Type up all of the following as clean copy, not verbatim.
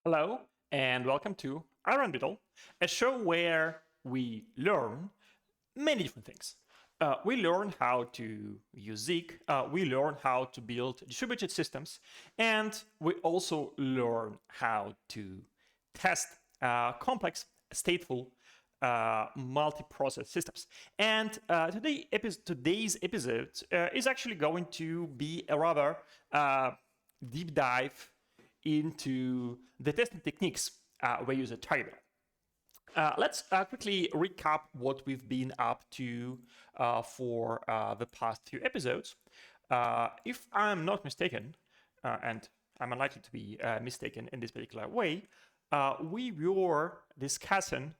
Hello, and welcome to Iron Beetle, a show where we learn many different things. We learn how to use Zeek, we learn how to build distributed systems, and we also learn how to test complex, stateful, multi-process systems. And today's episode is actually going to be a rather deep dive into the testing techniques we use at Target. Let's quickly recap what we've been up to for the past few episodes. If I'm not mistaken, and I'm unlikely to be mistaken in this particular way, we were discussing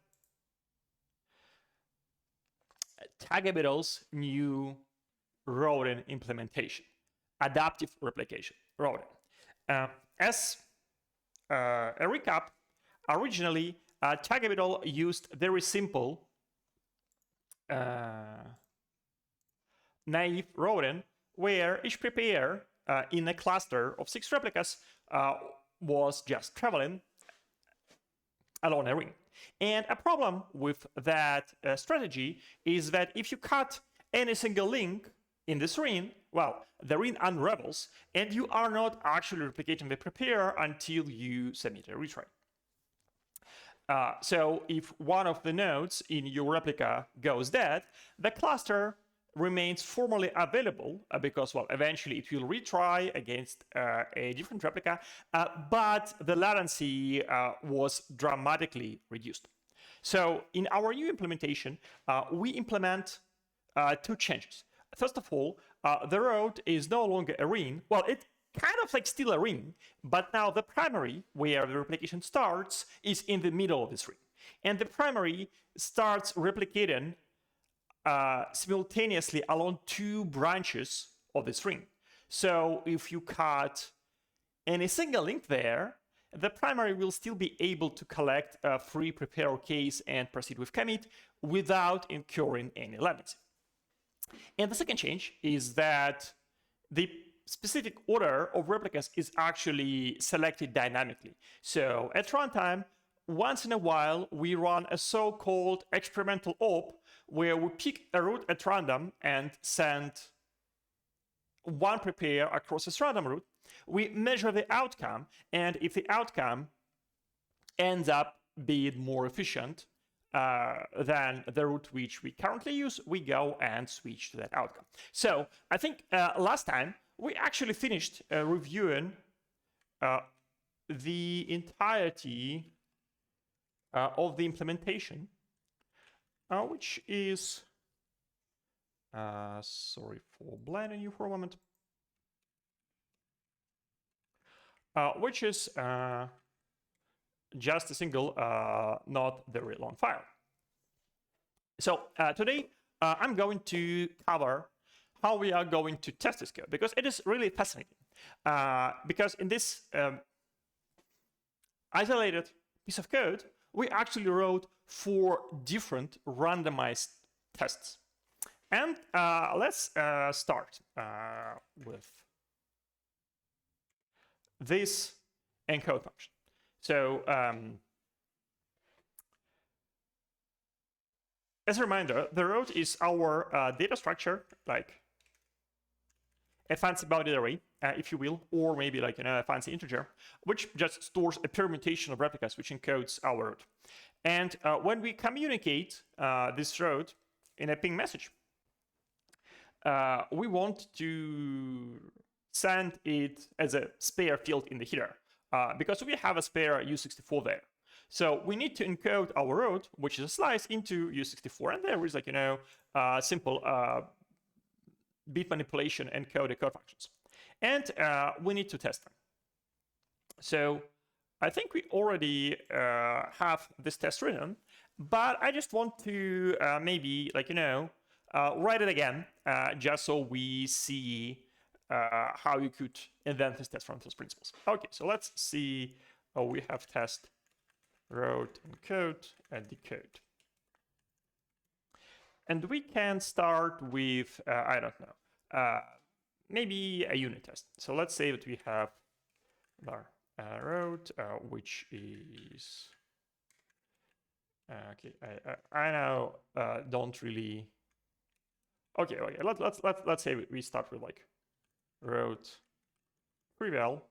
Tagabittl's new routing implementation, adaptive replication routing. As a recap, originally, Tagabittle used very simple naive routing where each prepare in a cluster of 6 replicas was just traveling along a ring. And a problem with that strategy is that if you cut any single link in this ring, well, the ring unravels, and you are not actually replicating the prepare until you submit a retry. So if one of the nodes in your replica goes dead, the cluster remains formally available because, well, eventually it will retry against a different replica, but the latency was dramatically reduced. So in our new implementation, we implement 2 changes. First of all, the route is no longer a ring. Well, it kind of like still a ring, but now the primary, where the replication starts, is in the middle of this ring. And the primary starts replicating simultaneously along 2 branches of this ring. So if you cut any single link there, the primary will still be able to collect a free prepare case and proceed with commit without incurring any latency. And the second change is that the specific order of replicas is actually selected dynamically. So at runtime, once in a while, we run a so-called experimental op where we pick a route at random and send one prepare across this random route. We measure the outcome, and if the outcome ends up being more efficient than the route which we currently use, we go and switch to that outcome. So I think last time we actually finished reviewing the entirety of the implementation. which is, sorry for blinding you for a moment, which is just a single, not very long file. So today I'm going to cover how we are going to test this code, because it is really fascinating. Because in this isolated piece of code, we actually wrote 4 different randomized tests. And let's start with this encode function. So as a reminder, the root is our data structure, like a fancy bounded array, if you will, or maybe like a fancy integer, which just stores a permutation of replicas which encodes our root. And when we communicate this root in a ping message, we want to send it as a spare field in the header, because we have a spare U64 there. So we need to encode our root, which is a slice, into U64, and there is like simple bit manipulation and decode functions, and we need to test them. So I think we already have this test written, but I just want to maybe write it again, just so we see how you could invent this test from those principles. Okay, so let's see. We have test root encode and decode. And we can start with, I don't know, maybe a unit test. So let's say that we have our root, which is, okay, I now don't really, okay, let's say we start with like root preval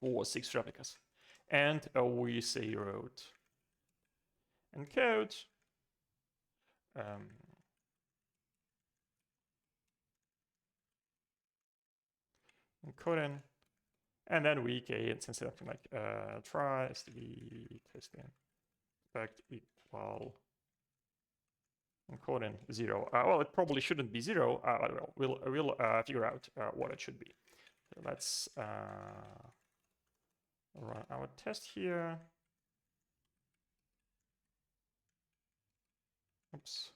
for 6 replicas. And we say root encode encoding, and then we can say something like try std testing expect equal encoding 0. Well, it probably shouldn't be 0. We'll figure out what it should be. So let's run our test here. Oops.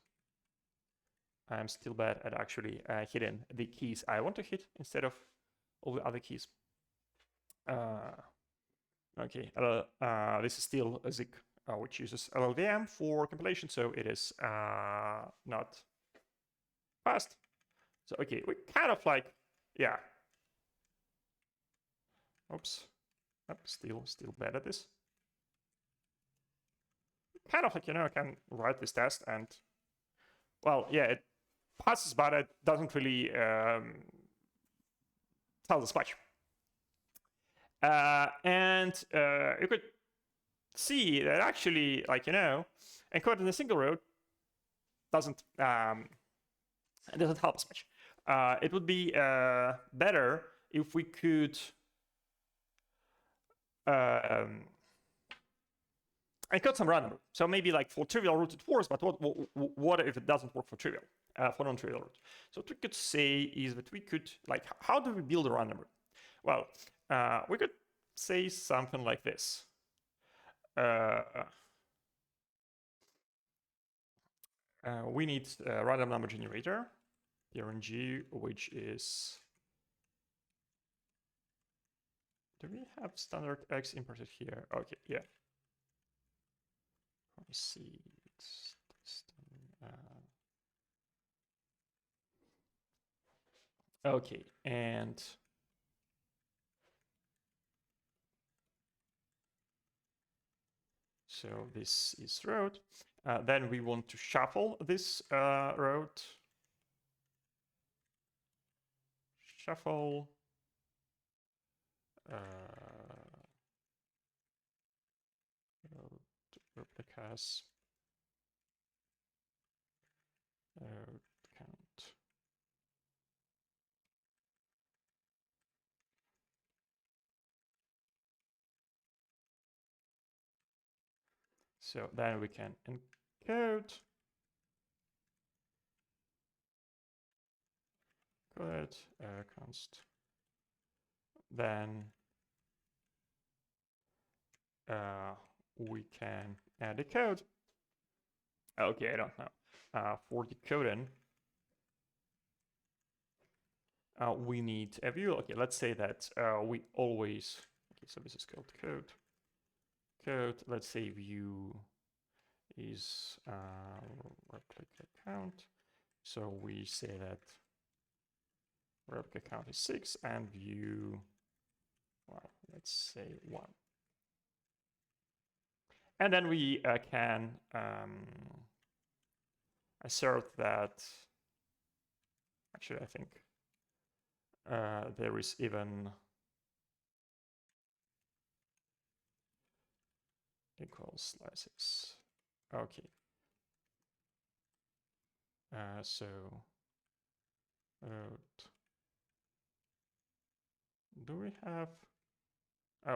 I'm still bad at actually hitting the keys I want to hit instead of all the other keys. Okay, this is still a ZIC, which uses LLVM for compilation, so it is not fast. So okay, we kind of like, yeah. Oops, still bad at this. Kind of like, I can write this test and, well, yeah, it passes, but it doesn't really tell us much. And you could see that actually, encoding a single root doesn't help us much. It would be better if we could encode some random root. So maybe like for trivial root it works, but what if it doesn't work for trivial, for non-trivial root? So what we could say is that we could, how do we build a random root? Well, we could say something like this. We need a random number generator, PRNG, which is, do we have standard X imported here? Okay, yeah. Let me see. Okay, and so this is route. Then we want to shuffle this route. Shuffle. Replicas. Count. So then we can encode decode const. Then we can add decode. Okay, I don't know. For decoding, we need a view. Okay, let's say that we always. Okay, so this is called code. Code. Let's say view is replica count. So we say that replica count is 6 and view. Well, let's say 1. And then we can assert that. Actually, I think there is even equals slices. Okay. So do we have?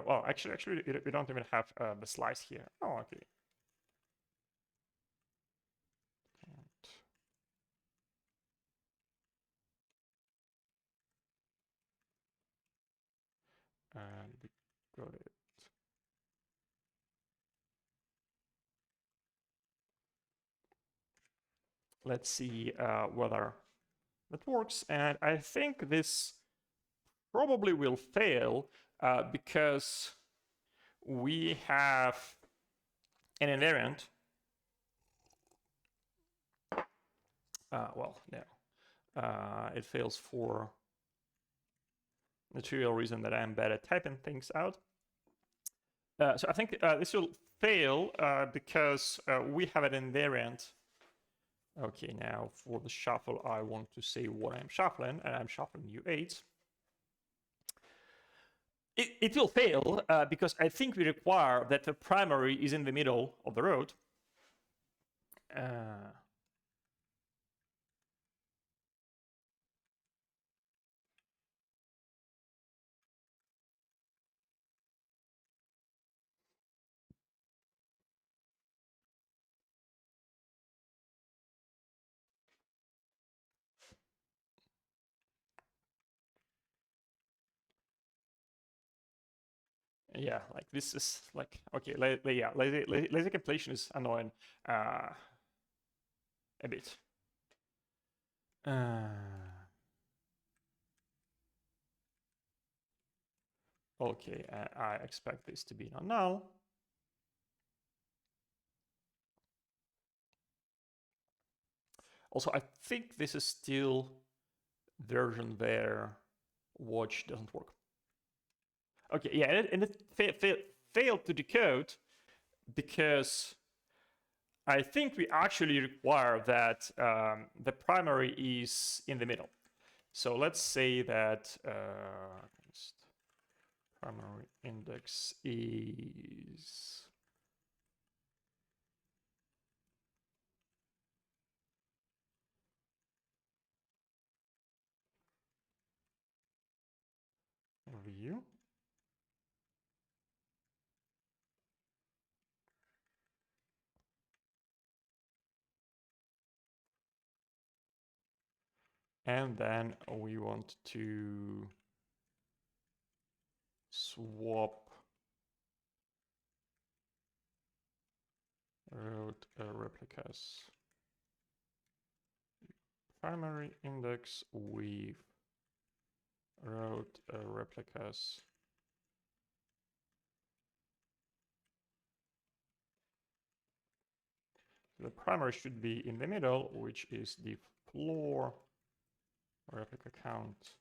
Well, actually, we don't even have the slice here. Oh, okay. And we got it. Let's see whether that works. And I think this probably will fail because we have an invariant. Well, no. It fails for the trivial reason that I'm bad at typing things out. So I think this will fail because we have an invariant. Okay, now for the shuffle, I want to say what I'm shuffling, and I'm shuffling U8. It will fail because I think we require that the primary is in the middle of the road. Yeah, like this is like, okay, yeah, lazy completion is annoying a bit. Okay, I expect this to be non-null. Also, I think this is still version where watch doesn't work. Okay, yeah, and it failed to decode because I think we actually require that the primary is in the middle. So let's say that primary index is view. And then we want to swap root replicas primary index with root replicas the primary should be in the middle, which is the floor replica count.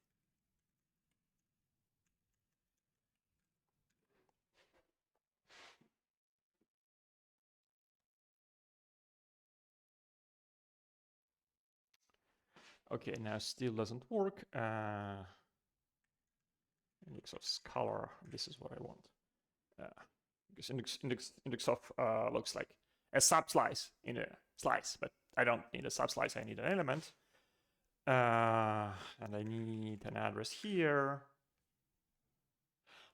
Okay, now still doesn't work. Index of scalar, this is what I want. Because index of looks like a subslice in a slice, but I don't need a subslice, I need an element. And I need an address here.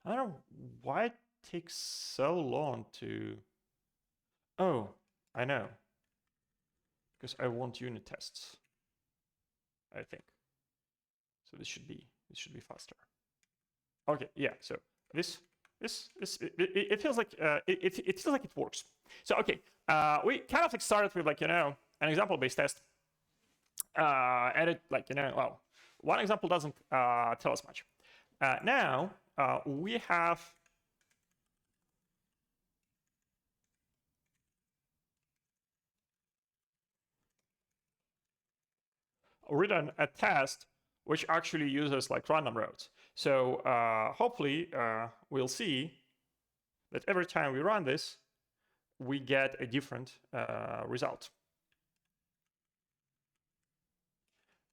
I don't know why it takes so long to... Oh, I know. Because I want unit tests, I think. So this should be faster. Okay, yeah. So it feels like it feels like it works. So okay, we kind of like started with like an example-based test, and it like well, one example doesn't tell us much. Now we have written a test which actually uses like random routes. So hopefully we'll see that every time we run this, we get a different result.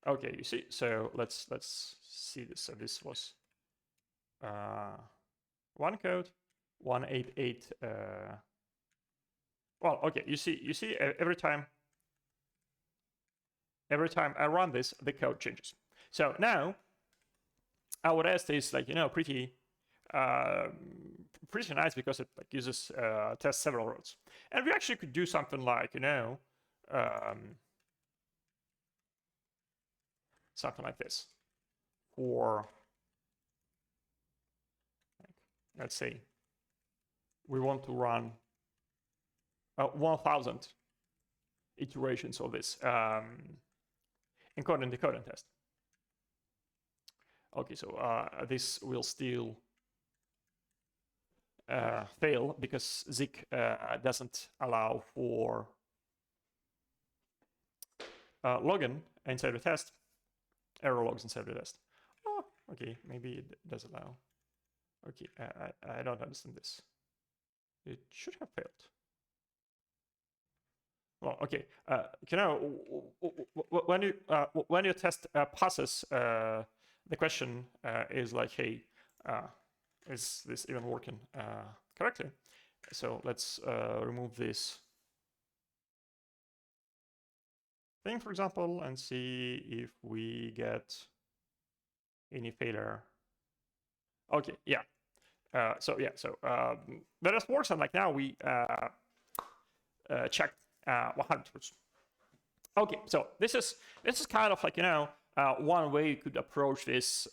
Okay, you see. So let's see this. So this was one code, 188. Well, okay. You see every time I run this, the code changes. So now our test is like pretty nice because it like uses tests several routes, and we actually could do something like something like this for, let's say we want to run 1,000 iterations of this encode and decoding test. Okay, so this will still fail because Zik doesn't allow for login inside the test, error logs inside the test. Oh, okay, maybe it does allow. Okay, I don't understand this. It should have failed. Well, okay, when your test passes, the question is like, hey, is this even working correctly? So let's remove this thing, for example, and see if we get any failure. Okay, yeah. So the rest works, and like now we checked 100 routes. Okay, so this is kind of like one way you could approach this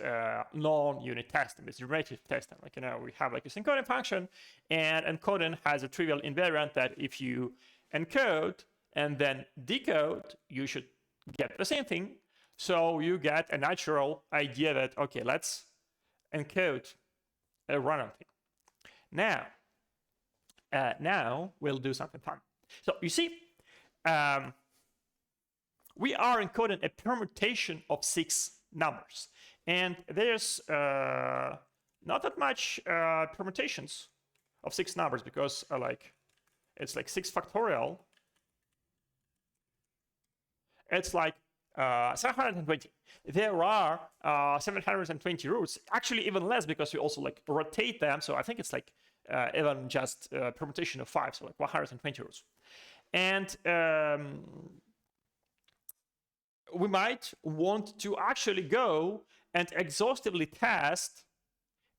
non-unit testing, this generative testing. Like we have like this encoding function, and encoding has a trivial invariant that if you encode and then decode, you should get the same thing. So you get a natural idea that okay, let's encode a random thing. Now we'll do something fun. So you see, we are encoding a permutation of 6 numbers, and there's not that much permutations of 6 numbers because it's like 6 factorial. It's like 720. There are 720 roots, actually even less because we also like rotate them. So I think it's like even just permutation of 5, so like 120 roots. And we might want to actually go and exhaustively test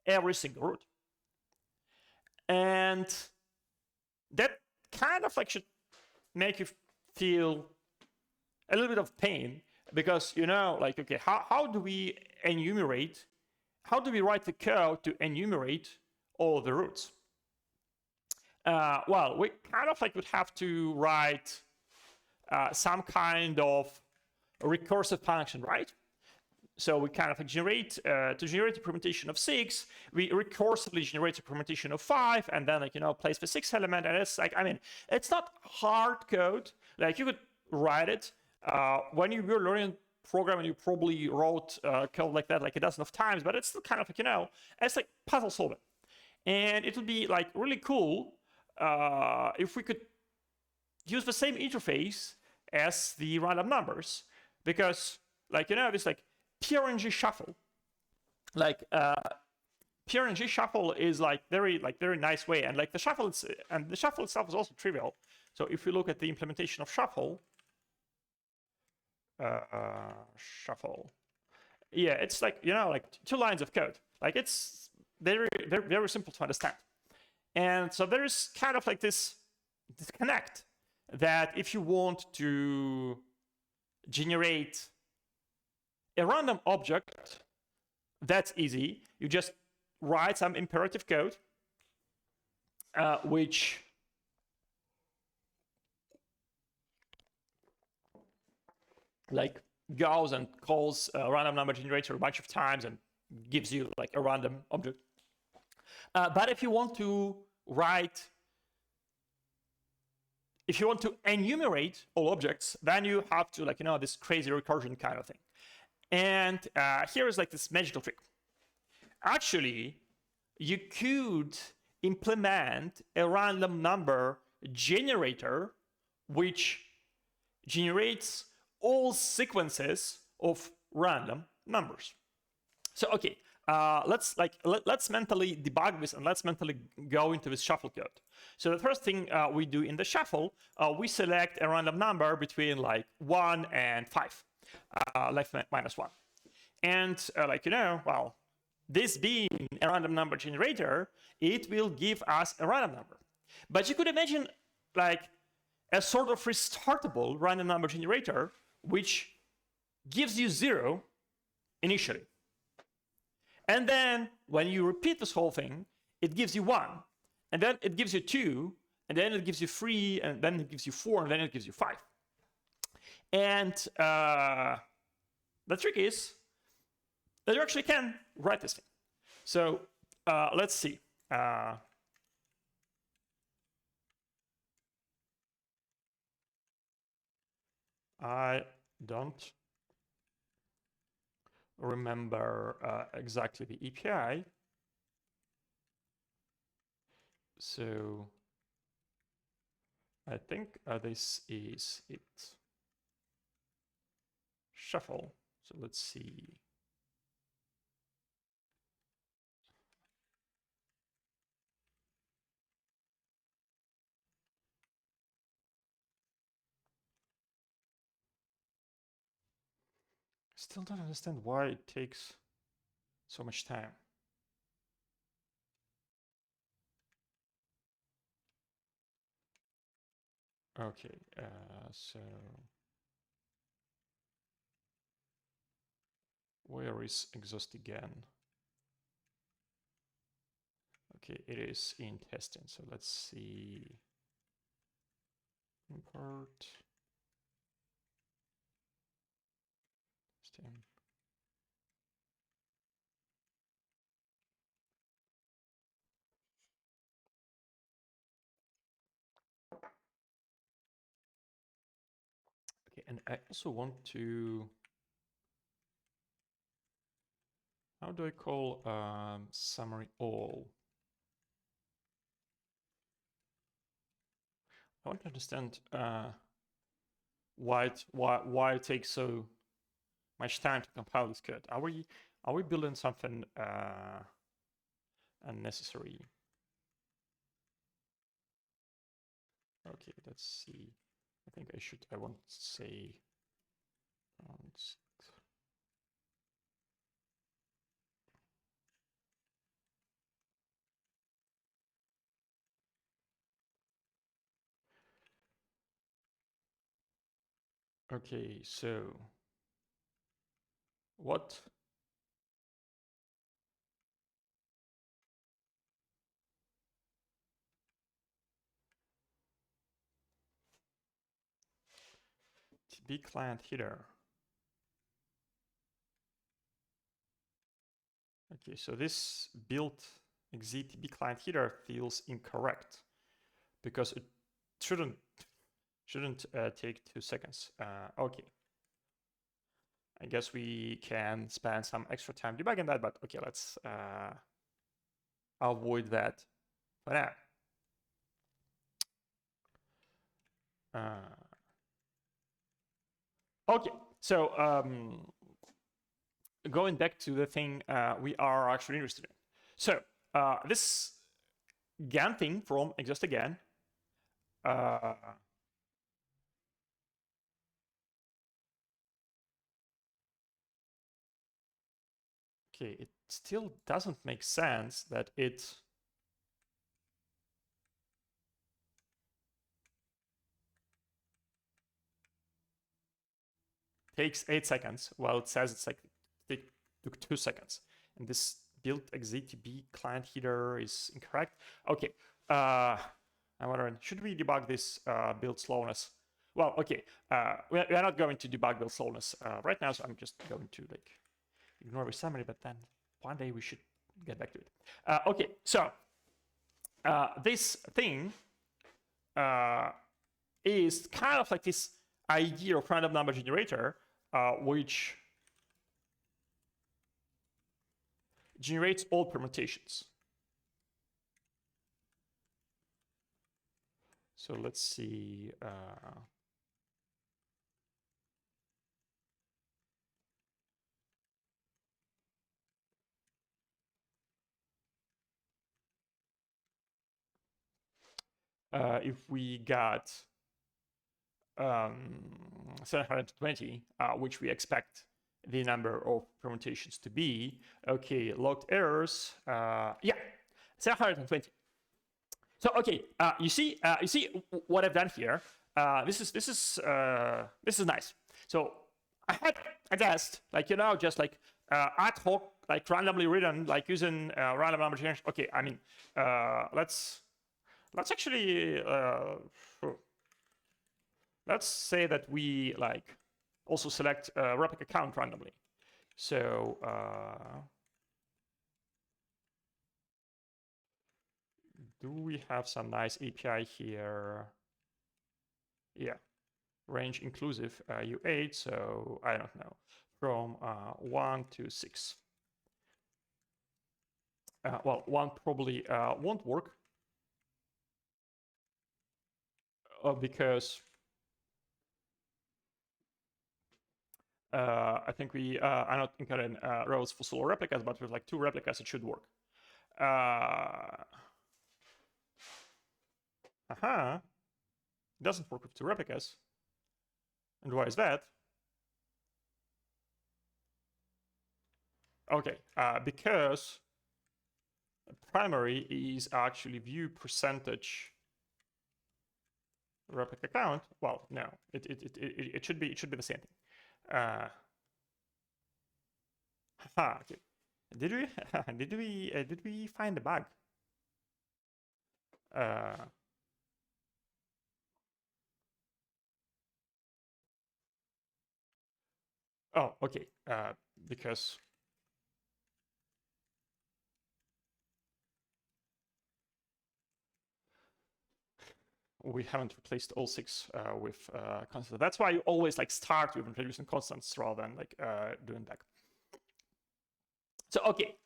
every single root. And that kind of like should make you feel a little bit of pain because, like, okay, how do we enumerate, how do we write the code to enumerate all the roots? Well, we kind of like would have to write some kind of a recursive function, right? So we kind of like generate, to generate a permutation of 6, we recursively generate a permutation of 5, and then like, place the 6th element, and it's like, I mean, it's not hard code. Like you could write it. When you were learning programming, you probably wrote code like that like a dozen of times, but it's still kind of like, it's like puzzle solving. And it would be like really cool if we could use the same interface as the random numbers, because like, this like PRNG shuffle, like PRNG shuffle is like very nice way, and like the shuffle itself is also trivial. So if we look at the implementation of shuffle, yeah, it's like, like 2 lines of code. Like it's very simple to understand. And so there is kind of like this disconnect that if you want to generate a random object, that's easy. You just write some imperative code, which like goes and calls a random number generator a bunch of times and gives you like a random object. But if you want to write, if you want to enumerate all objects, then you have to like, this crazy recursion kind of thing. And here is like this magical trick. Actually, you could implement a random number generator which generates all sequences of random numbers. So okay, let's mentally debug this and let's mentally go into this shuffle code. So the first thing we do in the shuffle, we select a random number between like 1 and 5, left minus 1. And well, this being a random number generator, it will give us a random number. But you could imagine like a sort of restartable random number generator, which gives you 0 initially. And then when you repeat this whole thing, it gives you 1, and then it gives you 2, and then it gives you 3, and then it gives you 4, and then it gives you 5. And the trick is that you actually can write this thing. So let's see. I don't remember exactly the API. So I think this is it. Shuffle. So let's see. Still don't understand why it takes so much time. Okay, so where is exhaust again? Okay, it is in testing. So let's see. Import. Testing. Okay, and I also want to. How do I call summary all? I want to understand why it takes so much time to compile this code. Are we building something unnecessary? Okay, let's see. I think I want to say okay, so what? TB client header. Okay, so this build exit client header feels incorrect because it shouldn't take 2 seconds. Okay. I guess we can spend some extra time debugging that, but okay, let's avoid that for now. Okay, so going back to the thing we are actually interested in. So this GAN thing from Exhaust again. Okay, it still doesn't make sense that it takes 8 seconds, while it says it's like it took 2 seconds. And this build exitb client header is incorrect. Okay, I'm wondering, should we debug this build slowness? Well, okay, we are not going to debug build slowness right now, so I'm just going to like ignore the summary, but then one day we should get back to it. Okay, so this thing is kind of like this idea of random number generator, which generates all permutations. So let's see. If we got 720, which we expect the number of permutations to be, okay, logged errors, yeah, 720. So okay, you see what I've done here. This is nice. So I had a test, like just like ad hoc, like randomly written, like using random number generation. Okay, I mean, let's actually let's say that we like also select replica count randomly. So do we have some nice API here? Yeah, range inclusive U8. So I don't know, from 1 to 6. Well, 1 probably won't work because I think we are not encoding rows for solo replicas, but with like 2 replicas, it should work. It doesn't work with 2 replicas. And why is that? Okay, because primary is actually view percentage replica count. Well, no, it should be the same thing. Okay. Did we find a bug? Oh, okay. Because we haven't replaced all 6 with constants. That's why you always like start with introducing constants rather than like doing that. So okay,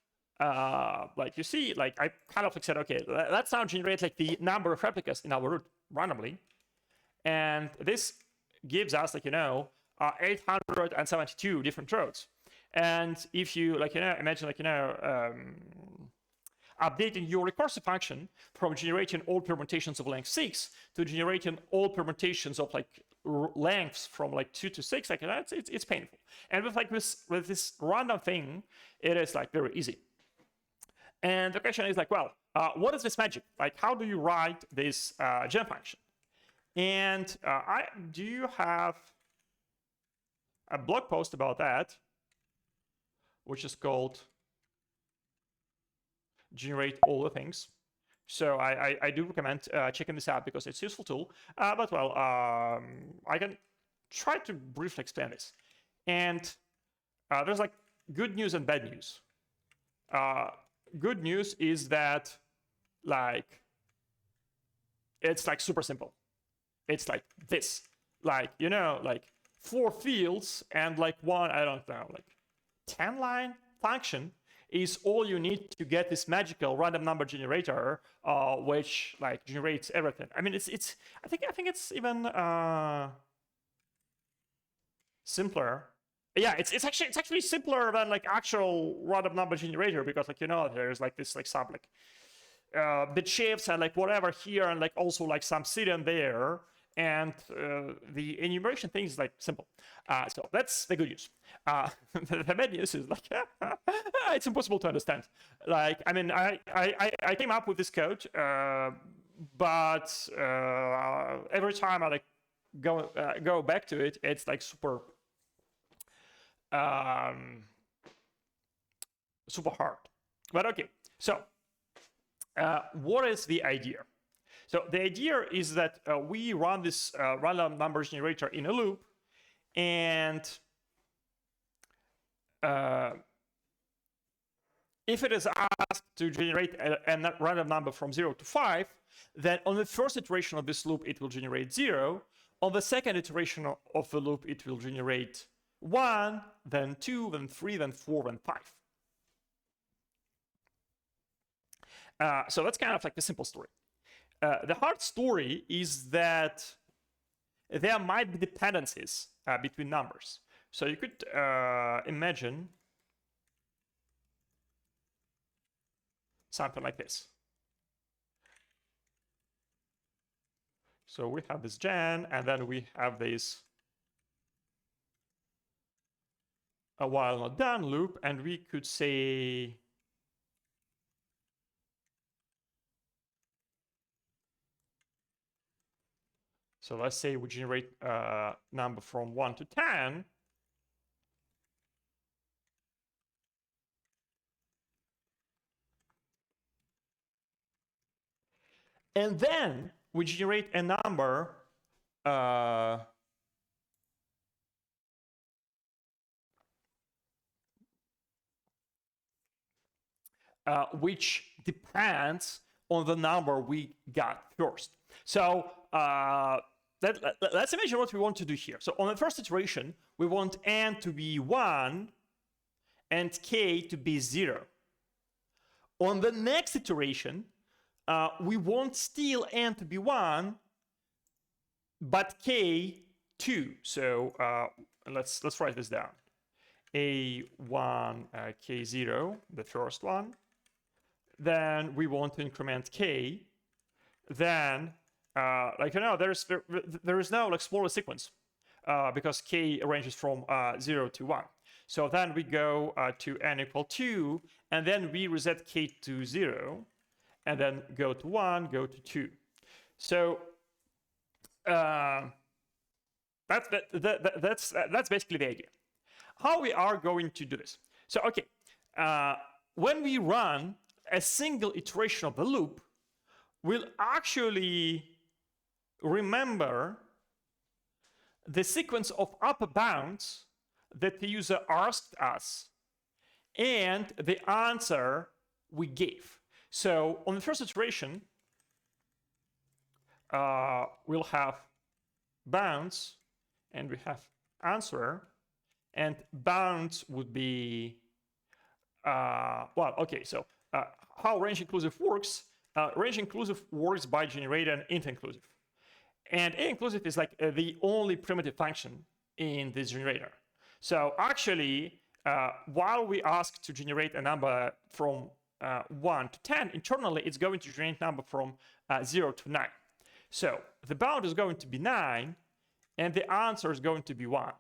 like you see, like I kind of like said, okay, let's now generate like the number of replicas in our root randomly, and this gives us like 872 different rows. And if you like imagine like updating your recursive function from generating all permutations of length 6 to generating all permutations of like lengths from like 2 to 6, like it's painful. And with this random thing, it is like very easy. And the question is like, well, what is this magic? Like, how do you write this gen function? And I do have a blog post about that, which is called generate all the things. So I do recommend checking this out because it's a useful tool. But well, I can try to briefly explain this. And there's like good news and bad news. Good news is that like it's like super simple. It's like this, like like 4 fields and like one, I don't know, like 10-line function is all you need to get this magical random number generator, which like generates everything. I mean, I think it's even simpler. Yeah, it's actually simpler than like actual random number generator, because like there's like this like some like bit shifts and like whatever here, and like also like some sidden there, and the enumeration thing is like simple. So that's the good news. The bad news is like it's impossible to understand. Like, I mean, I came up with this code, but every time I like go back to it, it's like super super hard. But okay, so what is the idea? So the idea is that we run this random number generator in a loop, and if it is asked to generate a random number from 0 to 5, then on the first iteration of this loop, it will generate 0. On the second iteration of the loop, it will generate 1, then 2, then 3, then 4, then 5. So that's kind of like the simple story. The hard story is that there might be dependencies between numbers. So you could imagine something like this. So we have this gen, and then we have this a while not done loop, and we could say so let's say we generate a number from 1 to 10. And then we generate a number which depends on the number we got first. So let's imagine what we want to do here. So on the first iteration, we want n to be 1 and k to be 0. On the next iteration, we want still n to be 1, but k 2. So let's write this down. A1, k0, the first one. Then we want to increment k. Then, there is no like smaller sequence because k ranges from 0 to 1. So then we go to n equal 2, and then we reset k to 0, and then go to 1, go to 2. So that's basically the idea. How we are going to do this? So okay, when we run a single iteration of the loop, we'll actually remember the sequence of upper bounds that the user asked us and the answer we gave. So on the first iteration, we'll have bounds and we have answer, and bounds would be how range inclusive works. Range inclusive works by generating an int inclusive, and int inclusive is like the only primitive function in this generator. So actually, while we ask to generate a number from 1 to 10, internally it's going to generate a number from 0 to 9. So the bound is going to be 9, and the answer is going to be 1.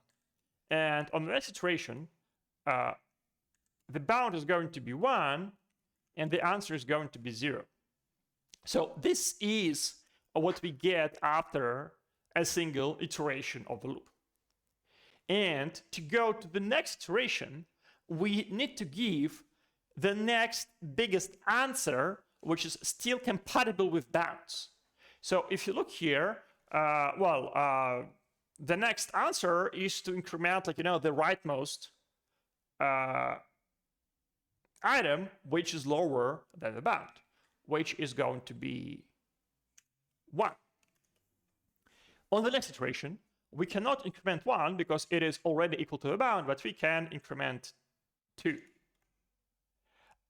And on the next iteration, the bound is going to be 1, and the answer is going to be 0. So this is what we get after a single iteration of the loop. And to go to the next iteration, we need to give the next biggest answer, which is still compatible with bounds. So if you look here, the next answer is to increment, the rightmost item, which is lower than the bound, which is going to be 1. On the next iteration, we cannot increment 1 because it is already equal to the bound, but we can increment 2.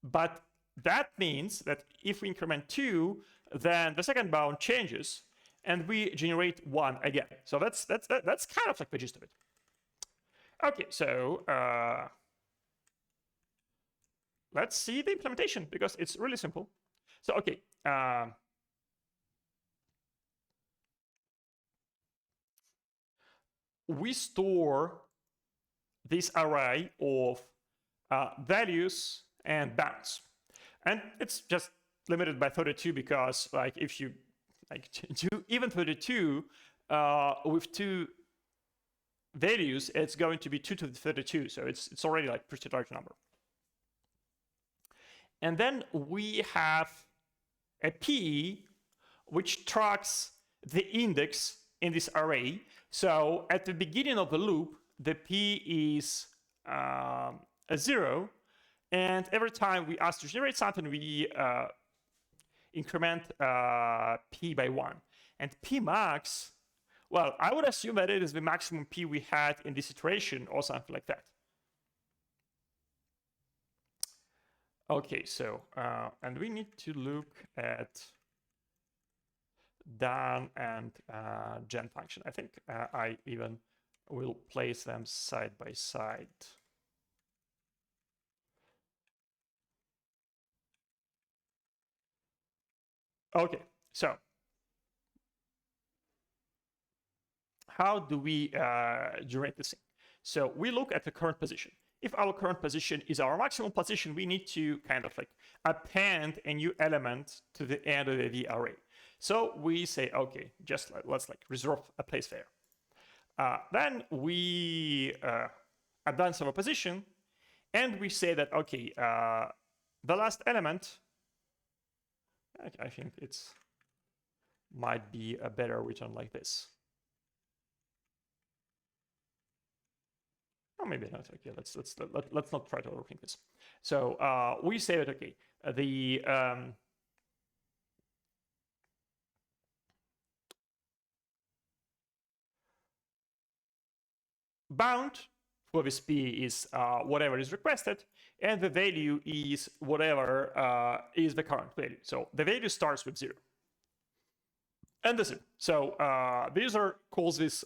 But that means that if we increment 2, then the second bound changes, and we generate 1 again. So that's kind of like the gist of it. Okay, so let's see the implementation because it's really simple. So okay, we store this array of values and bounds, and it's just limited by 32 because if you do even 32 with 2 values, it's going to be 2 to the 32. So it's already like pretty large number. And then we have a P which tracks the index in this array. So at the beginning of the loop, the P is a 0. And every time we ask to generate something, we increment P by 1. And P max, well, I would assume that it is the maximum P we had in this iteration or something like that. Okay, so, and we need to look at done and gen function. I think I even will place them side by side. Okay, so how do we generate this thing? So we look at the current position. If our current position is our maximum position, we need to kind of like append a new element to the end of the array. So we say, okay, just let's like reserve a place there. Then we advance our position, and we say that, okay, the last element, I think it's might be a better return like this. Or maybe not. Okay, let's not try to overthink this. So we say that, okay, the bound for this P is whatever is requested, and the value is whatever is the current value. So the value starts with 0. And that's it. So the user calls this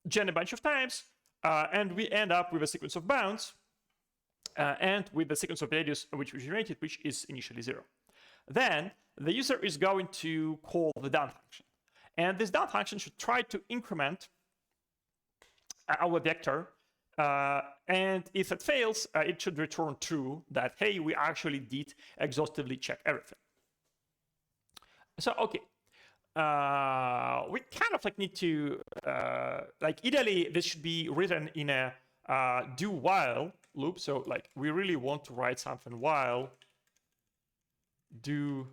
gen a bunch of times, and we end up with a sequence of bounds and with the sequence of values which we generated, which is initially 0. Then the user is going to call the down function. And this down function should try to increment our vector. And if it fails, it should return true that, hey, we actually did exhaustively check everything. So, okay. We kind of like need to, like ideally, this should be written in a do while loop. So like we really want to write something while do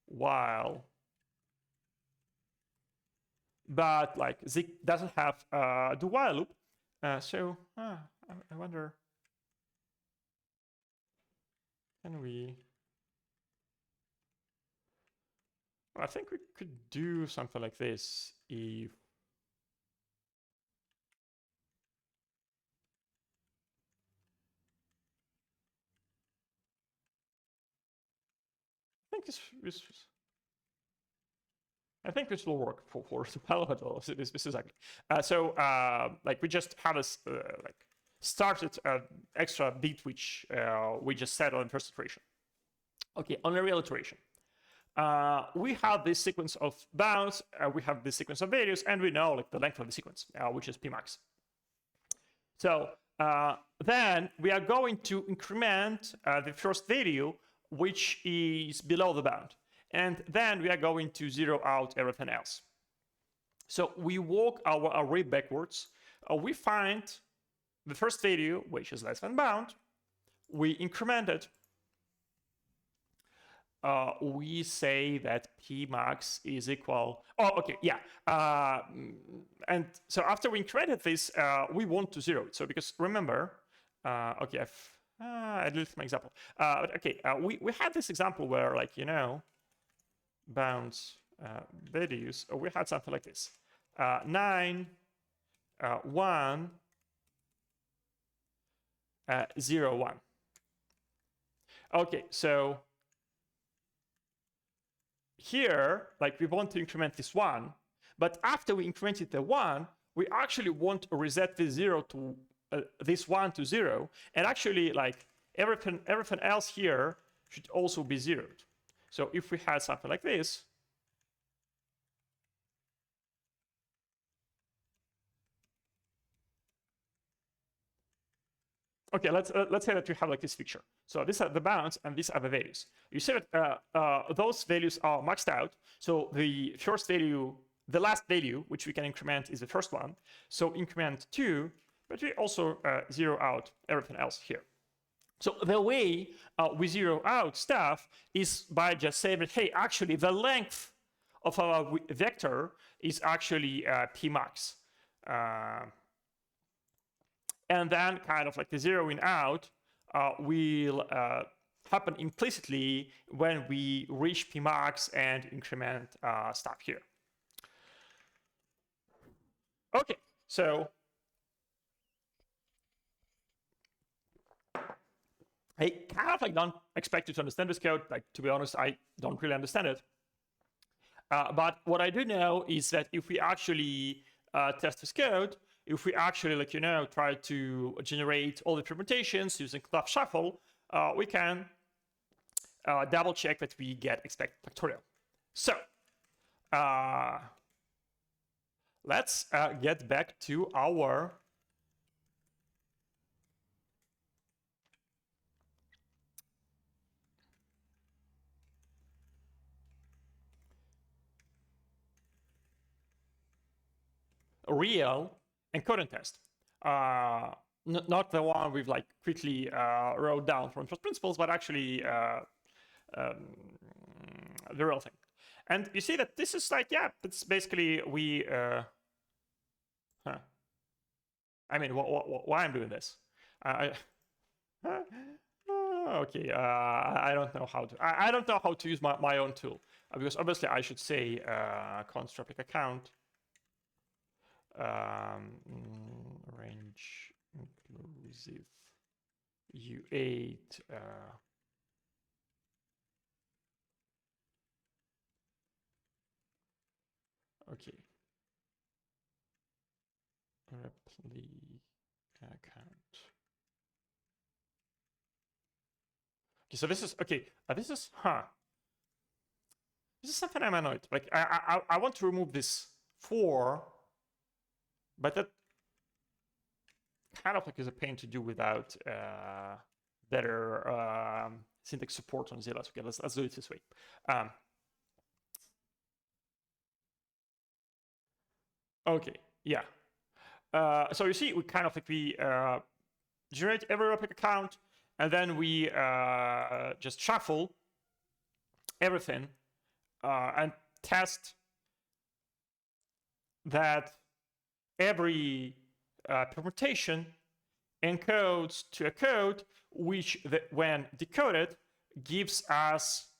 while, but like Zik doesn't have a do while loop. So I wonder, can we? I think we could do something like this if I think this will work for the pilot. This is ugly. Like we just have a like started extra bit which we just set on the first iteration. Okay, on a real iteration. We have this sequence of bounds, we have this sequence of values, and we know like the length of the sequence, which is Pmax. So then we are going to increment the first value, which is below the bound. And then we are going to zero out everything else. So we walk our array backwards. We find the first value, which is less than bound. We increment it. We say that Pmax is equal. Oh, okay, yeah. And so after we incremented this, we want to zero it. So because remember, okay, I deleted my example. But okay, we had this example where, like, you know, bounds values. We had something like this: 9, 1, 0, 1. Okay, so here, like, we want to increment this 1, but after we incremented the 1, we actually want to reset this 0 to this 1 to 0, and actually, like, everything else here should also be zeroed. So if we had something like this, okay, let's say that we have like this picture. So these are the bounds and these are the values. You see that those values are maxed out. So the first value the last value which we can increment is the first one. So increment 2, but we also zero out everything else here. So the way we zero out stuff is by just saying that, hey, actually the length of our vector is actually p max. And then kind of like the zeroing out will happen implicitly when we reach p max and increment stuff here. Okay, so I kind of like don't expect you to understand this code. Like, to be honest, I don't really understand it. But what I do know is that if we actually test this code, if we actually, like, try to generate all the permutations using club shuffle, we can double check that we get expect factorial. So let's get back to our real encoding test. Not the one we've like quickly wrote down from first principles, but actually the real thing. And you see that this is like, yeah, it's basically we, I mean, why I'm doing this? Okay, I don't know how to, I don't know how to use my own tool, because obviously I should say const replica count range inclusive u8 okay, replica count. Okay, so this is okay. This is this is something I'm annoyed. Like I want to remove this 4. But that kind of like is a pain to do without better syntax support on Zilla. Okay, let's do it this way. Okay, yeah. So you see, we kind of like we generate every replica count, and then we just shuffle everything and test that every permutation encodes to a code which, when decoded, gives us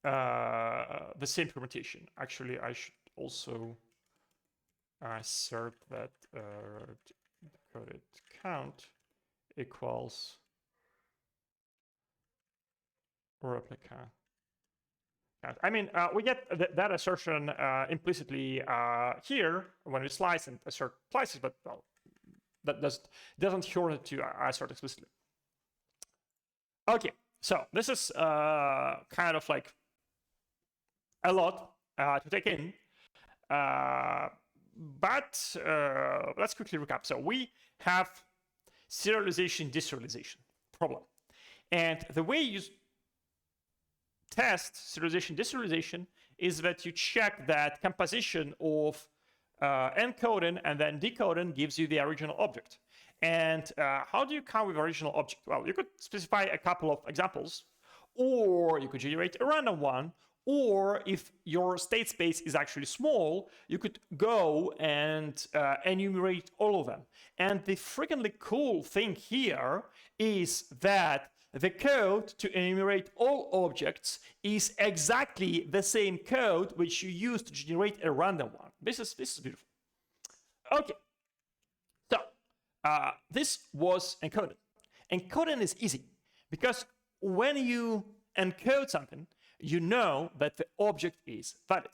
the same permutation. Actually, I should also assert that decoded count equals replica. I mean, we get that assertion implicitly here when we slice and assert places, but well, that doesn't hurt to assert explicitly. Okay, so this is kind of like a lot to take in, but let's quickly recap. So we have serialization deserialization problem, and the way you test serialization deserialization is that you check that composition of encoding and then decoding gives you the original object. And how do you come with original object? Well, you could specify a couple of examples, or you could generate a random one, or if your state space is actually small, you could go and enumerate all of them. And the freaking cool thing here is that the code to enumerate all objects is exactly the same code which you use to generate a random one. This is beautiful. Okay, so this was encoding. Encoding is easy because when you encode something, you know that the object is valid.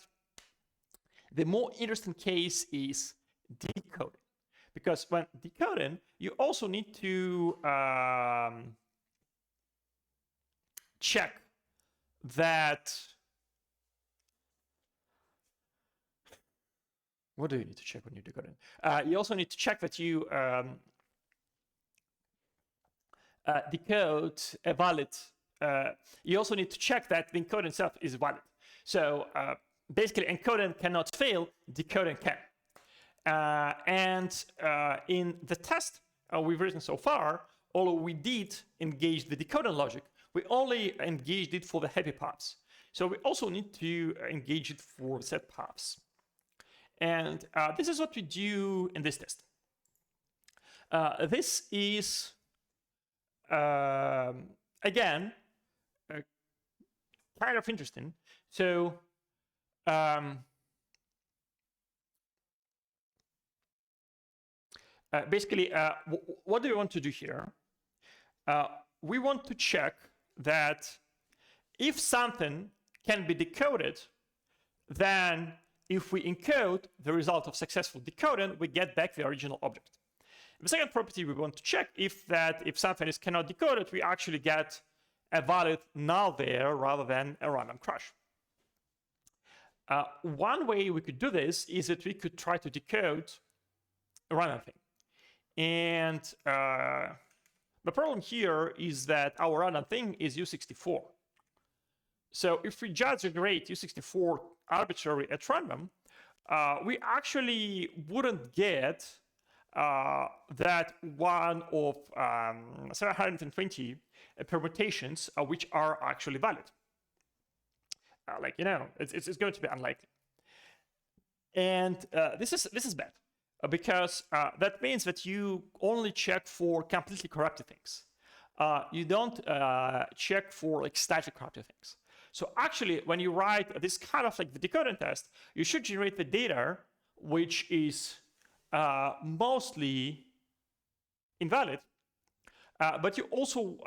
The more interesting case is decoding, because when decoding, you also need to check that. What do you need to check when you're decoding? You also need to check that you decode a valid. You also need to check that the encode itself is valid. So basically encoding cannot fail, decoding can. In the test we've written so far, although we did engage the decoding logic, we only engaged it for the happy paths. So we also need to engage it for sad paths. And this is what we do in this test. This is, again, kind of interesting. So basically, what do we want to do here? We want to check that if something can be decoded, then if we encode the result of successful decoding, we get back the original object. The second property we want to check if something is cannot decoded, we actually get a valid null there rather than a random crash. One way we could do this is that we could try to decode a random thing. And the problem here is that our random thing is U64. So if we just generate U64 arbitrarily at random, we actually wouldn't get that one of 720 permutations which are actually valid. It's going to be unlikely. And this is bad. Because that means that you only check for completely corrupted things. You don't check for static corrupted things. So actually, when you write this kind of the decoding test, you should generate the data which is mostly invalid, but you also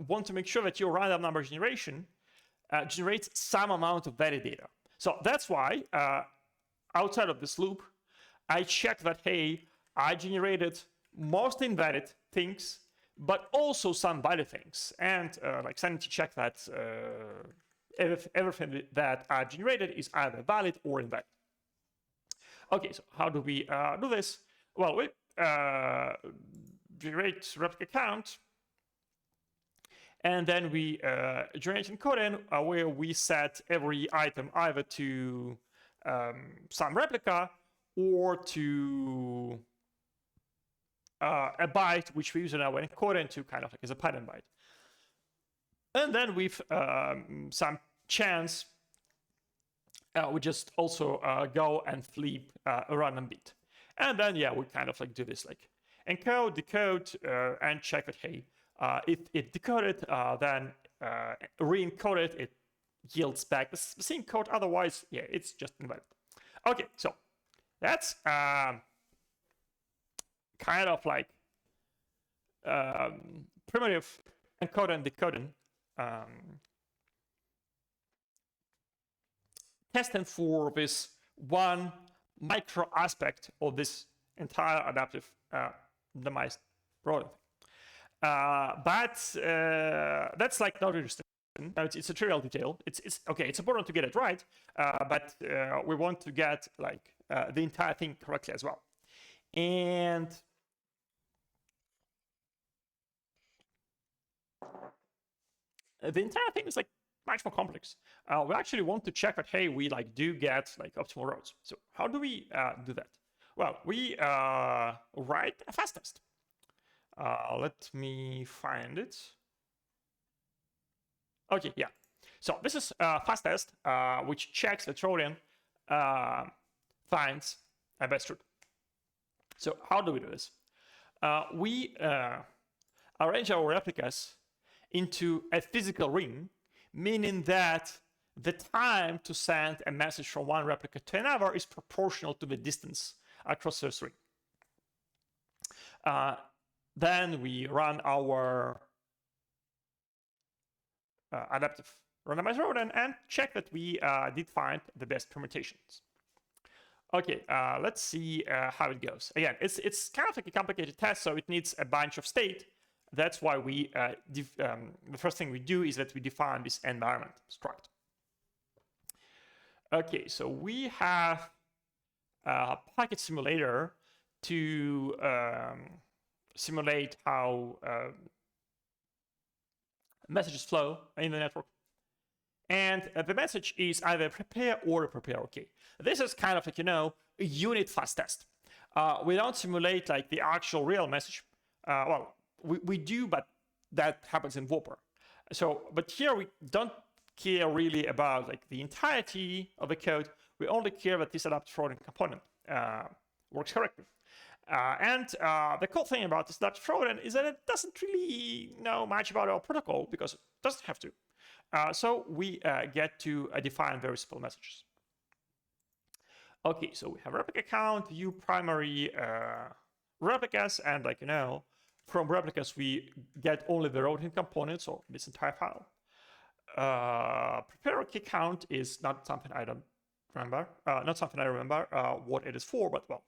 want to make sure that your random number generation generates some amount of valid data. So that's why outside of this loop, I check that, hey, I generated most invalid things, but also some valid things. And sanity check that everything that I generated is either valid or invalid. Okay, so how do we do this? Well, we generate replica count, and then we generate encoding where we set every item either to some replica or to a byte, which we use in our encoding to kind of as a pattern byte. And then with some chance, we just also go and flip a random bit. And then, yeah, we kind of do this encode, decode, and check that, hey, if it decoded, then re-encode it, it yields back the same code. Otherwise, yeah, it's just invalid. Okay, so that's kind of primitive encoding and decoding testing for this one micro aspect of this entire adaptive optimized product. But that's not interesting. It's a trivial detail. It's okay. It's important to get it right, but we want to get the entire thing correctly as well. And the entire thing is much more complex. We actually want to check that, hey, we do get optimal roads. So how do we do that? Well, we write a fast test. Let me find it. Okay, yeah. So this is a fast test which checks that Trojan finds a best route. So how do we do this? We arrange our replicas into a physical ring, meaning that the time to send a message from one replica to another is proportional to the distance across this ring. Then we run our adaptive randomized rodent and check that we did find the best permutations. Okay, let's see how it goes. Again, it's kind of a complicated test, so it needs a bunch of state. That's why we the first thing we do is that we define this environment struct. Okay, so we have a packet simulator to simulate how messages flow in the network. And the message is either prepare or prepare OK. This is kind of like, a unit fast test. We don't simulate like the actual real message. Well, we do, but that happens in Whopper. So, but here we don't care really about like the entirety of the code. We only care that this adaptive routing component works correctly. And the cool thing about this adaptive routing is that it doesn't really know much about our protocol because it doesn't have to. So we get to define very simple messages. Okay, so we have replica count, view primary replicas, and like, from replicas we get only the routing components or this entire file. Prepare key count is not something I don't remember, what it is for, but well,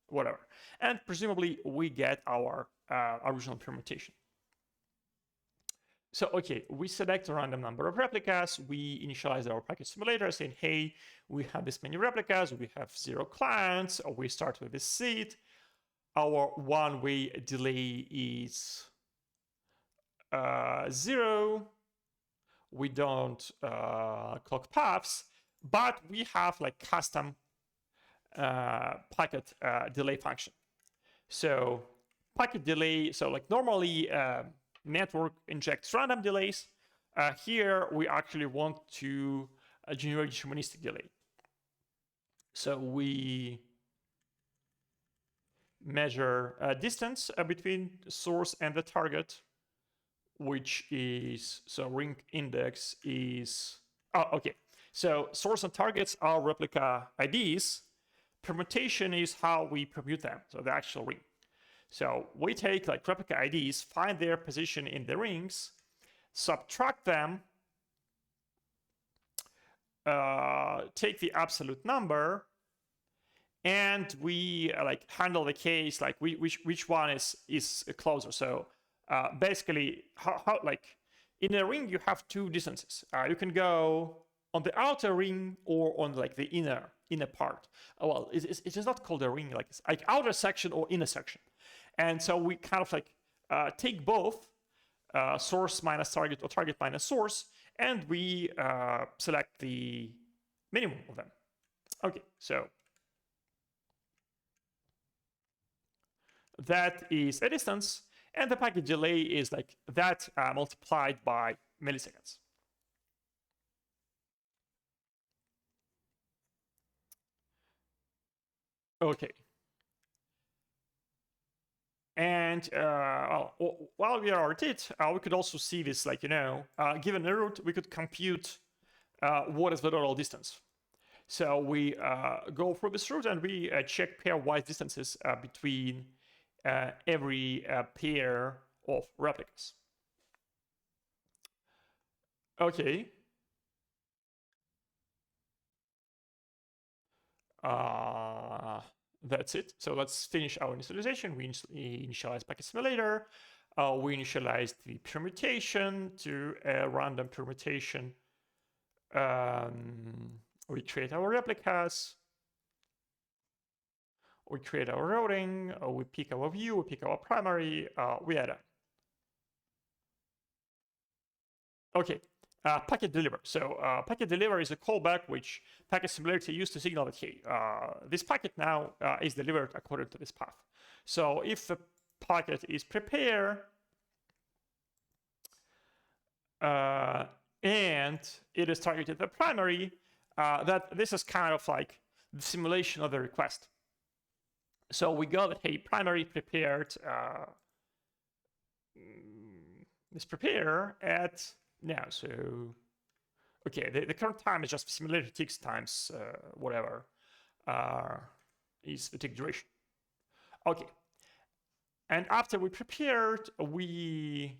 whatever. And presumably we get our original permutation. So, okay, we select a random number of replicas. We initialize our package simulator saying, hey, we have this many replicas. We have 0 clients. Or we start with this seed. Our one-way delay is 0. We don't clock paths, but we have like custom packet delay function. So packet delay, so like normally network injects random delays. Here we actually want to generate deterministic delay. So we measure distance between source and the target, which is, so ring index is, okay. So source and targets are replica IDs. Permutation is how we permute them, so the actual ring. So we take like replica IDs, find their position in the rings, subtract them, take the absolute number, and we like handle the case like which one is closer. So basically, how like in a ring you have two distances. You can go on the outer ring or on like the inner part. Well, it is not called a ring, like it's like outer section or inner section. And so we kind of like take both source minus target or target minus source, and we select the minimum of them. Okay, so that is a distance, and the packet delay is like that multiplied by milliseconds. Okay. And while we are at it, we could also see this, like, given a route, we could compute what is the total distance. So we go through this route and we check pairwise distances between every pair of replicas. Okay. That's it. So let's finish our initialization. We initialize packet simulator. We initialize the permutation to a random permutation. We create our replicas. We create our routing. We pick our view. We pick our primary. We are done. Okay. Packet deliver. So packet deliver is a callback which packet simulator used to signal that, hey, this packet now is delivered according to this path. So if the packet is prepared and it is targeted the primary, that this is kind of like the simulation of the request. So we go that, hey, primary prepared is prepare at now, so okay, the current time is just simulator ticks times whatever is the tick duration. Okay, and after we prepared, we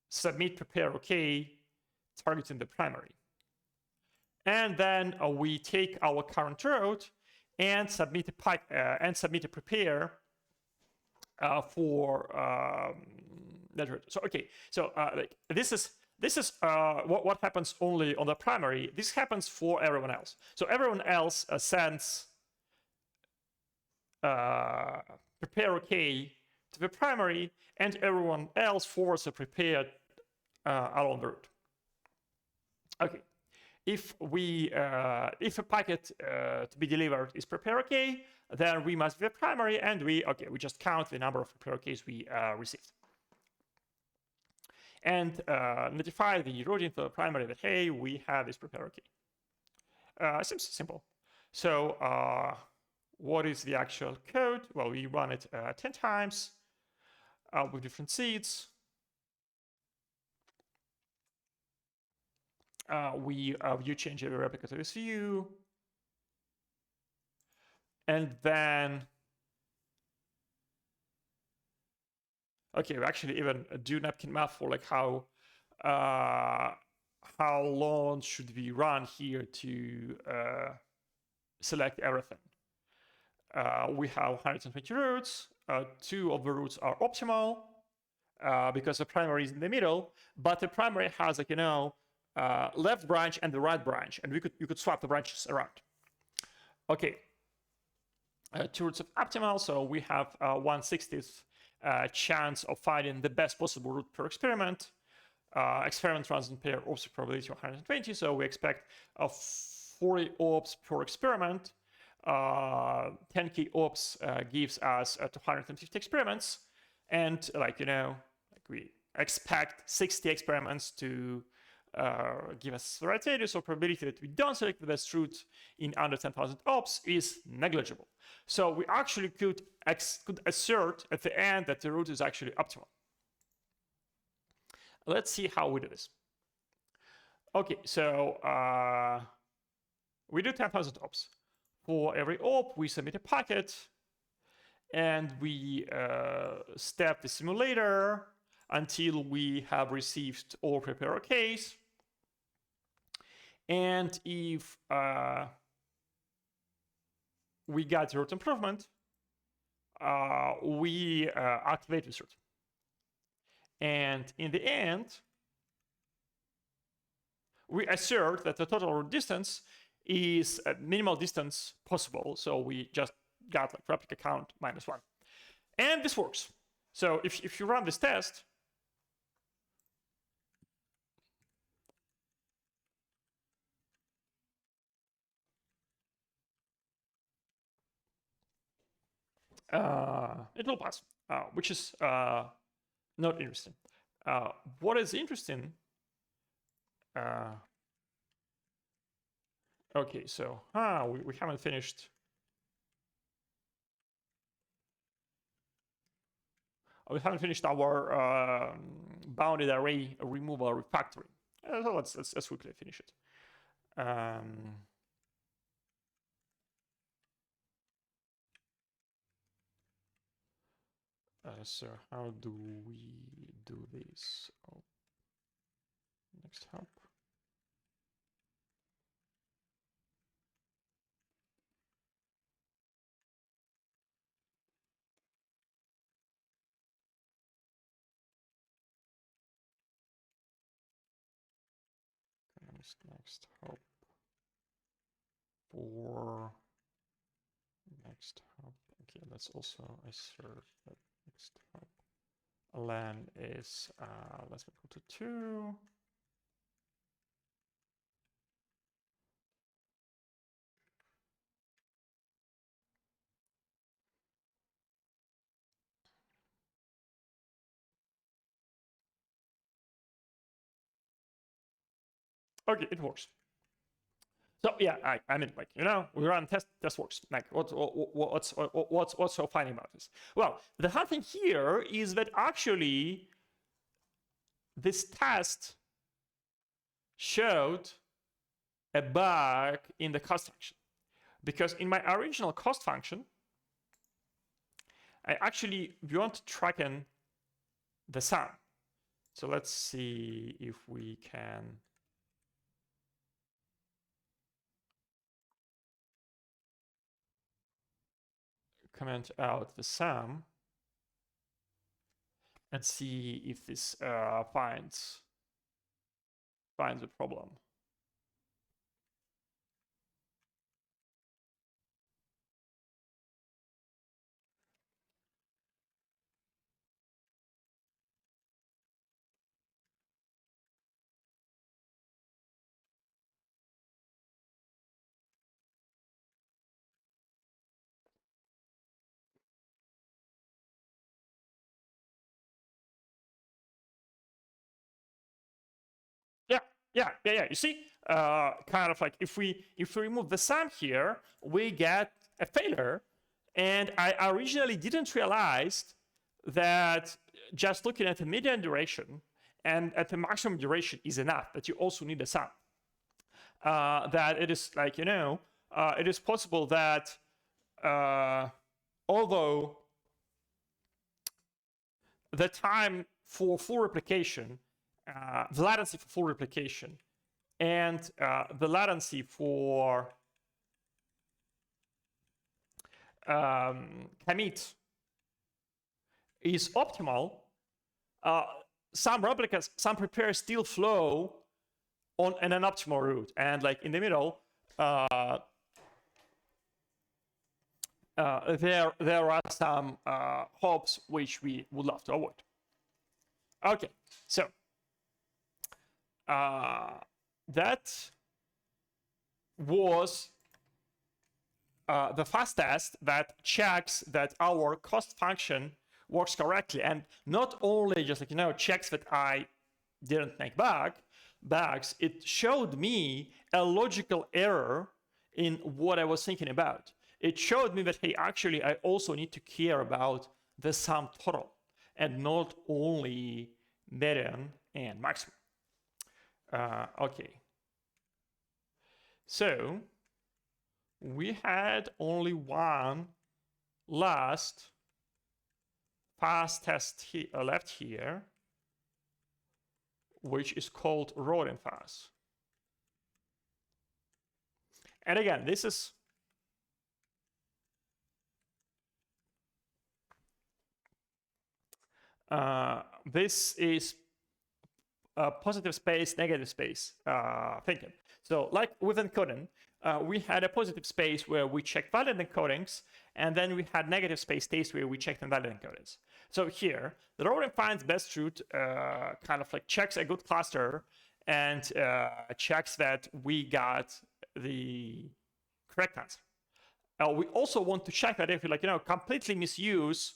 submit prepare OK, targeting the primary, and then we take our current route and submit a prepare for that route. So okay, so like this is what happens only on the primary. This happens for everyone else. So everyone else sends prepare OK to the primary, and everyone else forwards a prepared along the route. Okay, if a packet to be delivered is prepare OK, then we must be a primary, and we just count the number of prepare OKs we received, and notify the routing to the primary that hey, we have this prepare OK. Seems simple. So what is the actual code? Well, we run it 10 times with different seeds. We view change every replica to this view. And then, okay, we actually even do napkin math for like how long should we run here to select everything. We have 120 routes. 2 of the routes are optimal because the primary is in the middle, but the primary has like, left branch and the right branch, and you could swap the branches around. Okay, 2 routes of optimal, so we have 1/60th chance of finding the best possible route per experiment. Experiment runs in pair ops probability of 120, so we expect 40 ops per experiment. 10k ops gives us 250 experiments, and we expect 60 experiments to give us the right value, so probability that we don't select the best route in under 10,000 ops is negligible. So we actually could assert at the end that the route is actually optimal. Let's see how we do this. Okay, so we do 10,000 ops. For every op, we submit a packet, and we step the simulator until we have received all prepare OKs. And if we got route improvement, we activate this route. And in the end, we assert that the total route distance is a minimal distance possible. So we just got like replica count -1. And this works. So if you run this test, it will pass, which is not interesting. What is interesting? Okay, so we haven't finished. We haven't finished our bounded array removal refactoring. So let's quickly finish it. So how do we do this? Oh, next help. Next help for next help. Okay, let's also assert that next help len is less than equal to 2. Okay, it works. So yeah, I mean, like, we run test works. Like, what's so funny about this? Well, the hard thing here is that actually this test showed a bug in the cost function, because in my original cost function, I actually want to track in the sum. So let's see if we can comment out the sum and see if this finds a problem. Yeah. You see, kind of like if we remove the sum here, we get a failure. And I originally didn't realize that just looking at the median duration and at the maximum duration is enough, that you also need a sum. That it is like, it is possible that although the time for full replication, the latency for full replication, and the latency for commit is optimal, some replicas, some prepares still flow on an optimal route, and like in the middle, there are some hops which we would love to avoid. Okay, so that was the fast test that checks that our cost function works correctly, and not only just like checks that I didn't make bugs. It showed me a logical error in what I was thinking about. It showed me that, hey, actually, I also need to care about the sum total and not only median and maximum. Okay. So we had only one last fast test left here, which is called rodent fast. And again, this is positive space, negative space thinking. So like with encoding, we had a positive space where we checked valid encodings, and then we had negative space states where we checked invalid encodings. So here, the rodent finds best route, kind of like checks a good cluster and checks that we got the correct answer. We also want to check that if we completely misuse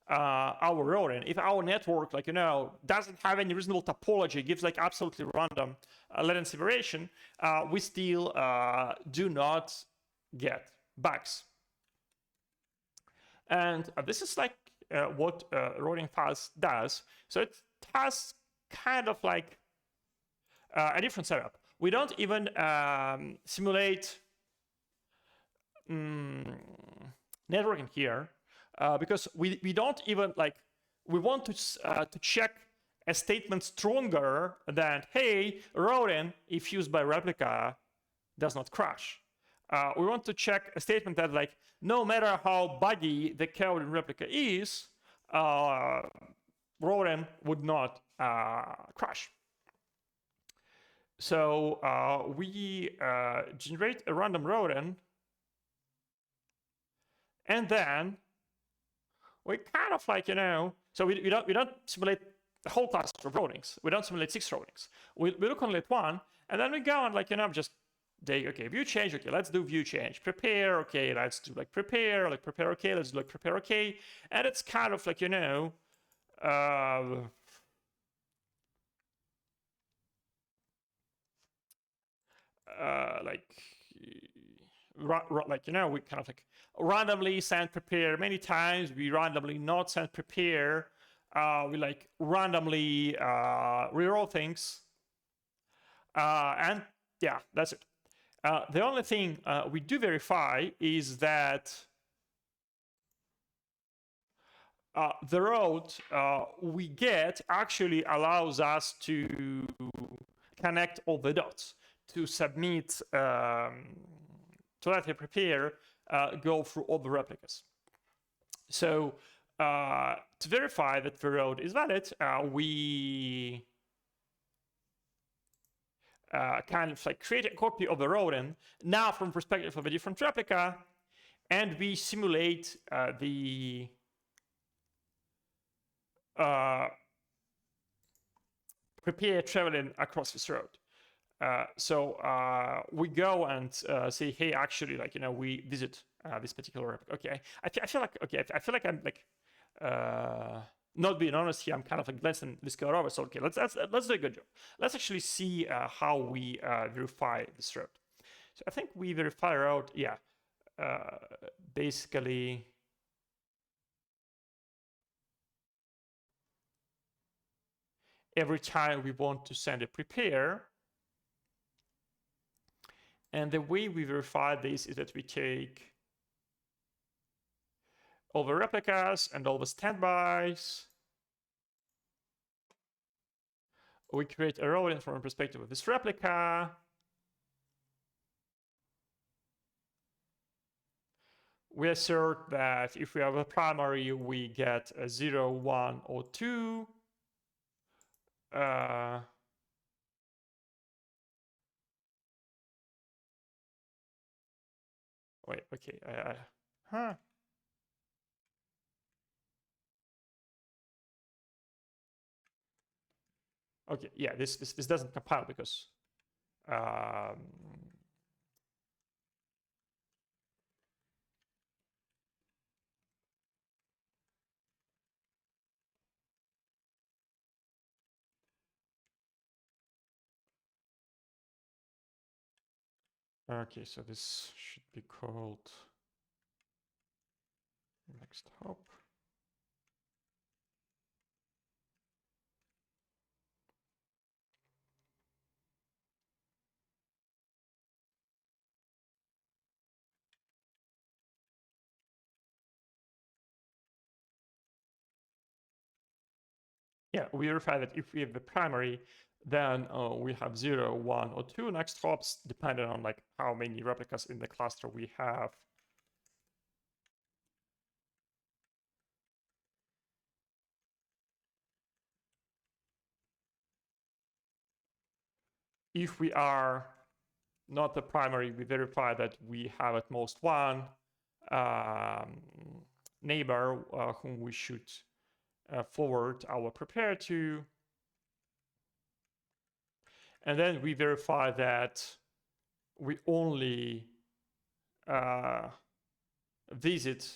our rodent, if our network doesn't have any reasonable topology, gives absolutely random latency variation, we still do not get bugs. And this is what rodent fast does. So it has kind of a different setup. We don't even simulate networking here. Because we don't even we want to check a statement stronger than, hey, rodent, if used by replica, does not crash. We want to check a statement that no matter how buggy the code in replica is, rodent would not crash. So we generate a random rodent, and then we kind of so we don't simulate the whole cluster of rodents. We don't simulate 6 rodents. We look only at one, and then we go and just okay, view change, okay, let's do view change. Prepare, okay, let's do prepare, prepare, okay, let's do prepare, okay. And it's kind of we kind of randomly send prepare many times. We randomly not send prepare. We randomly reroll things. And yeah, that's it. The only thing we do verify is that the route we get actually allows us to connect all the dots, to submit, to let the prepare go through all the replicas. So to verify that the route is valid, we kind of create a copy of the rodent now from perspective of a different replica, and we simulate the prepare traveling across this road. So we go and say, hey, actually, we visit this particular replica. Okay, I feel like I'm not being honest here, I'm kind of like glancing this code over. So okay, let's do a good job. Let's actually see how we verify this route. So I think we verify route, yeah, basically. Every time we want to send a prepare. And the way we verify this is that we take all the replicas and all the standbys. We create a rodent from a perspective of this replica. We assert that if we have a primary, we get a 0, 1, or 2. Wait, okay. Okay, yeah, this doesn't compile because okay, so this should be called next hop. Yeah, we verify that if we have the primary, then we have 0, 1, or 2 next hops, depending on like how many replicas in the cluster we have. If we are not the primary, we verify that we have at most one neighbor whom we should forward our prepare to. And then we verify that we only visit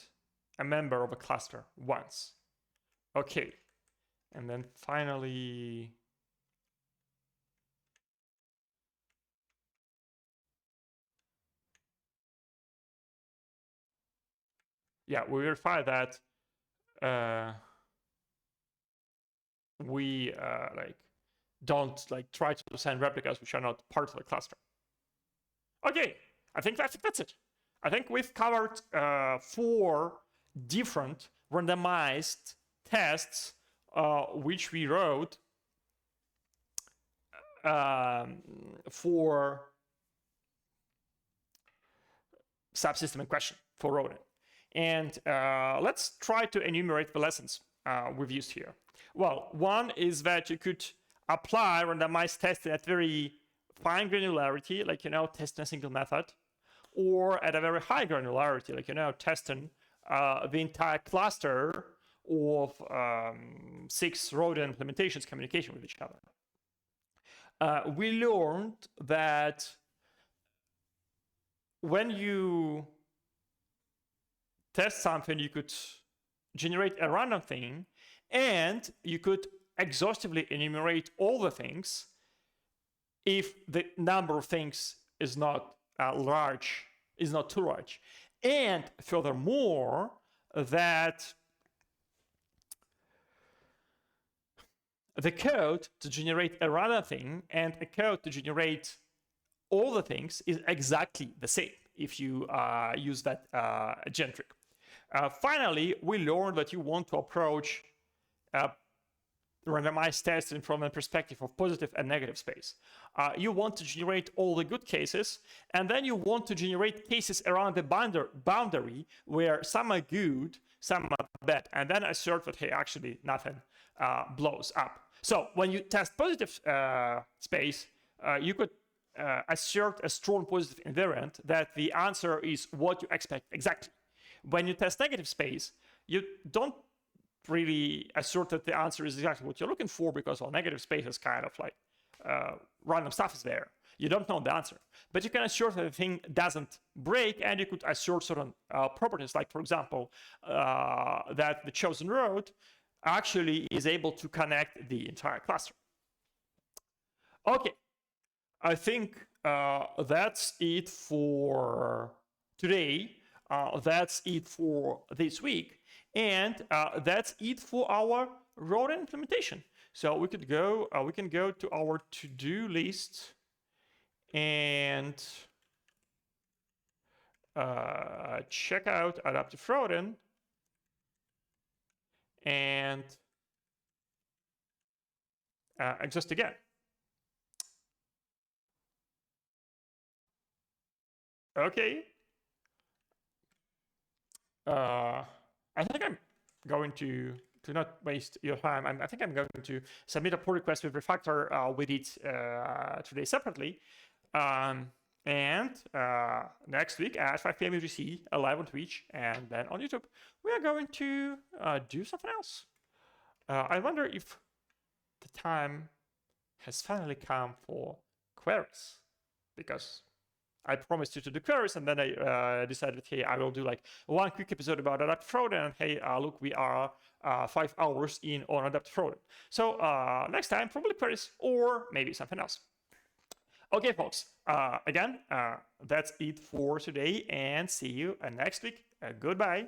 a member of a cluster once. Okay. And then finally, yeah, we verify that we like don't like try to send replicas which are not part of the cluster. Okay, I think that's it. I think we've covered 4 different randomized tests which we wrote for subsystem in question for rodent. And let's try to enumerate the lessons we've used here. Well, one is that you could apply randomized testing at very fine granularity, like, testing a single method, or at a very high granularity, like, testing the entire cluster of 6 rodent implementations communication with each other. We learned that when you test something, you could generate a random thing, and you could exhaustively enumerate all the things if the number of things is not too large. And furthermore, that the code to generate a random thing and a code to generate all the things is exactly the same if you use that generic. Finally, we learned that you want to approach randomized testing from a perspective of positive and negative space. You want to generate all the good cases, and then you want to generate cases around the boundary where some are good, some are bad, and then assert that, hey, actually nothing blows up. So when you test positive space, you could assert a strong positive invariant that the answer is what you expect exactly. When you test negative space, you don't really assert that the answer is exactly what you're looking for, because negative space is kind of like random stuff is there. You don't know the answer, but you can assert that the thing doesn't break, and you could assert certain properties, like, for example, that the chosen route actually is able to connect the entire cluster. Okay, I think that's it for today. That's it for this week. And that's it for our Rodent implementation. So we can go to our to-do list and check out adaptive Rodent and exhaust again. Okay. I think I'm going to not waste your time. I think I'm going to submit a pull request with refactor with it today separately. And next week at 5 p.m. UTC, live on Twitch and then on YouTube, we are going to do something else. I wonder if the time has finally come for queries, because I promised you to do queries, and then I decided, hey, I will do like one quick episode about adaptive Rodent, and hey, look, we are 5 hours in on adaptive Rodent. So next time, probably queries or maybe something else. Okay, folks, again, that's it for today, and see you next week. Goodbye.